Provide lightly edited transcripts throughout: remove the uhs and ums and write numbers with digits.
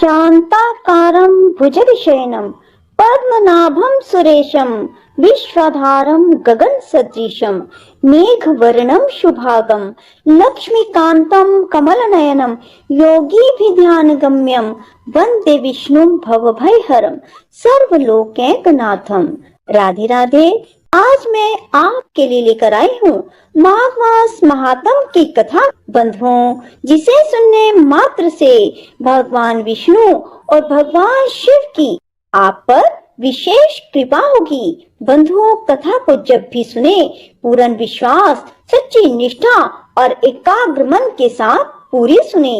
शांताकारं भुजगशयनं पद्मनाभं सुरेशं विश्वाधारं गगनसदृशं मेघवर्णं शुभांगं लक्ष्मीकान्तं कमलनयनं योगिभिध्यानगम्यं वन्दे विष्णुं भवभयहरं सर्वलोकैकनाथं। राधे राधे। आज मैं आपके लिए लेकर आई हूँ माघ मास महात्म की कथा बंधुओं, जिसे सुनने मात्र से भगवान विष्णु और भगवान शिव की आप पर विशेष कृपा होगी। बंधुओं, कथा को जब भी सुने पूर्ण विश्वास, सच्ची निष्ठा और एकाग्र मन के साथ पूरी सुने।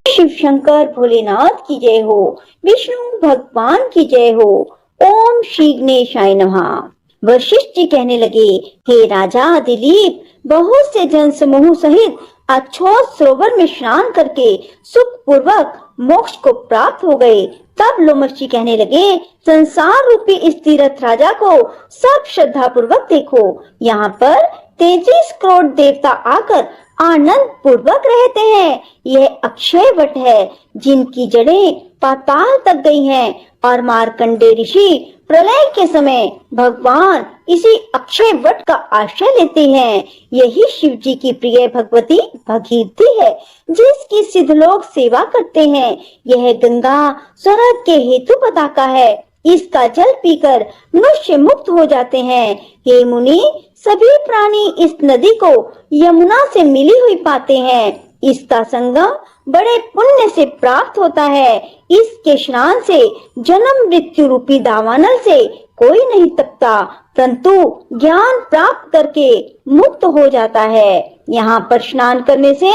शिव शंकर भोलेनाथ की जय हो, विष्णु भगवान की जय हो। ओम श्री गणेशाय नमः। वशिष्ठ जी कहने लगे, हे राजा दिलीप, बहुत से जन समूह सहित अछोत सरोवर में स्नान करके सुख पूर्वक मोक्ष को प्राप्त हो गए। तब लोमश जी कहने लगे, संसार रूपी इस तीर्थ राजा को सब श्रद्धा पूर्वक देखो। यहाँ पर 33 करोड़ देवता आकर आनंद पूर्वक रहते हैं। यह अक्षय वट है, जिनकी जड़ें पाताल तक गई हैं, और मार्कंडे ऋषि प्रलय के समय भगवान इसी अक्षय वट का आश्रय लेते हैं। यही शिव जी की प्रिय भगवती भगीरथी है, जिसकी सिद्ध लोग सेवा करते हैं। यह गंगा स्वर्ग के हेतु पताका है, इसका जल पीकर मनुष्य मुक्त हो जाते हैं। हे मुनि, सभी प्राणी इस नदी को यमुना से मिली हुई पाते हैं। इसका संगम बड़े पुण्य से प्राप्त होता है। इसके स्नान से जन्म मृत्यु रूपी दावानल से कोई नहीं तपता, परंतु ज्ञान प्राप्त करके मुक्त हो जाता है। यहाँ पर स्नान करने से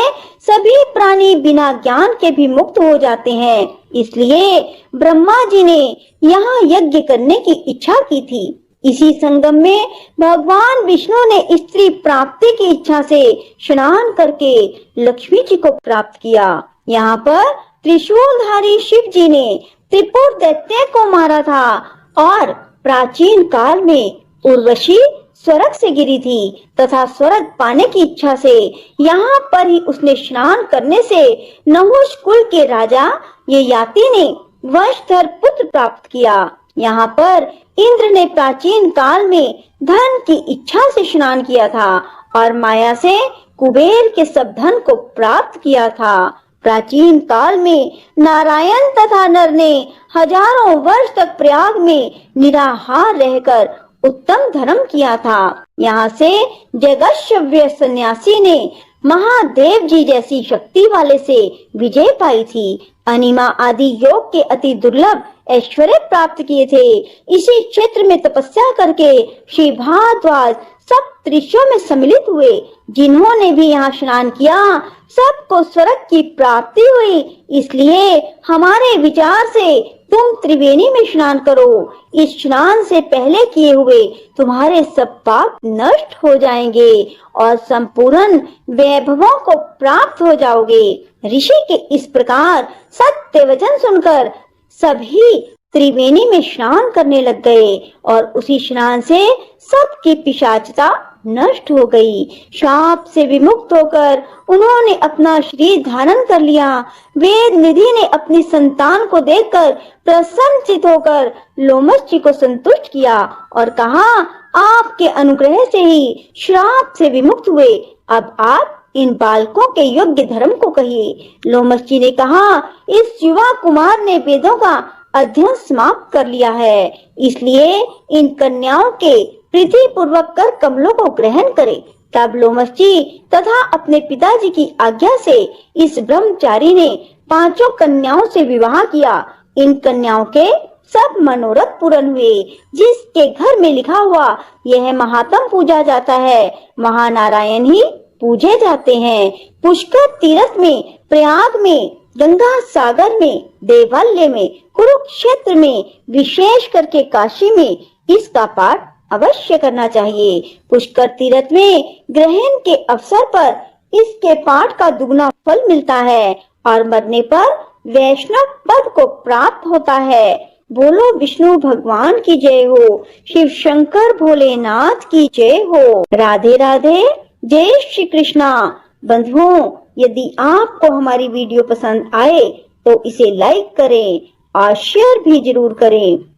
सभी प्राणी बिना ज्ञान के भी मुक्त हो जाते हैं। इसलिए ब्रह्मा जी ने यहाँ यज्ञ करने की इच्छा की थी। इसी संगम में भगवान विष्णु ने स्त्री प्राप्ति की इच्छा से स्नान करके लक्ष्मी जी को प्राप्त किया। यहाँ पर त्रिशूलधारी शिव जी ने त्रिपुर दैत्य को मारा था, और प्राचीन काल में उर्वशी स्वर्ग से गिरी थी तथा स्वर्ग पाने की इच्छा से यहाँ पर ही उसने स्नान करने से नहुष कुल के राजा ययाति ने वंशधर पुत्र प्राप्त किया। यहाँ पर इंद्र ने प्राचीन काल में धन की इच्छा से स्नान किया था, और माया से कुबेर के सब धन को प्राप्त किया था। प्राचीन काल में नारायण तथा नर ने हजारों वर्ष तक प्रयाग में निराहार रहकर उत्तम धर्म किया था। यहाँ से जगतशव्य सन्यासी ने महादेव जी जैसी शक्ति वाले से विजय पाई थी। अनिमा आदि योग के अति दुर्लभ ऐश्वर्य प्राप्त किए थे। इसी क्षेत्र में तपस्या करके श्री भारद्वाज सब ऋषियों में सम्मिलित हुए। जिन्होंने भी यहाँ स्नान किया, सबको स्वर्ग की प्राप्ति हुई। इसलिए हमारे विचार से तुम त्रिवेणी में स्नान करो। इस स्नान से पहले किए हुए तुम्हारे सब पाप नष्ट हो जाएंगे और संपूर्ण वैभवों को प्राप्त हो जाओगे। ऋषि के इस प्रकार सत्य वचन सुनकर सभी त्रिवेणी में स्नान करने लग गए, और उसी स्नान से सबकी पिशाचता नष्ट हो गई। शाप से विमुक्त होकर उन्होंने अपना शरीर धारण कर लिया। वेद निधि ने अपनी संतान को देखकर प्रसन्नचित होकर लोमश जी को संतुष्ट किया और कहा, आपके अनुग्रह से ही श्राप से विमुक्त हुए। अब आप इन बालकों के योग्य धर्म को कहिए। लोमश जी ने कहा, इस युवा कुमार ने वेदों का अध्ययन समाप्त कर लिया है, इसलिए इन कन्याओं के प्रीति पूर्वक कर कमलों को ग्रहण करे। तब लोमश जी तथा अपने पिताजी की आज्ञा से इस ब्रह्मचारी ने 5 कन्याओं से विवाह किया। इन कन्याओं के सब मनोरथ पूर्ण हुए। जिसके घर में लिखा हुआ यह महात्म पूजा जाता है, महानारायण ही पूजे जाते हैं। पुष्कर तीर्थ में, प्रयाग में, गंगा सागर में, देवालय में, कुरुक्षेत्र में, विशेष करके काशी में इसका पाठ अवश्य करना चाहिए। पुष्कर तीर्थ में ग्रहण के अवसर पर इसके पाठ का दुगना फल मिलता है, और मरने पर वैष्णव पद को प्राप्त होता है। बोलो विष्णु भगवान की जय हो, शिव शंकर भोलेनाथ की जय हो। राधे राधे, जय श्री कृष्णा। बंधुओं, यदि आपको हमारी वीडियो पसंद आए तो इसे लाइक करें और शेयर भी जरूर करें।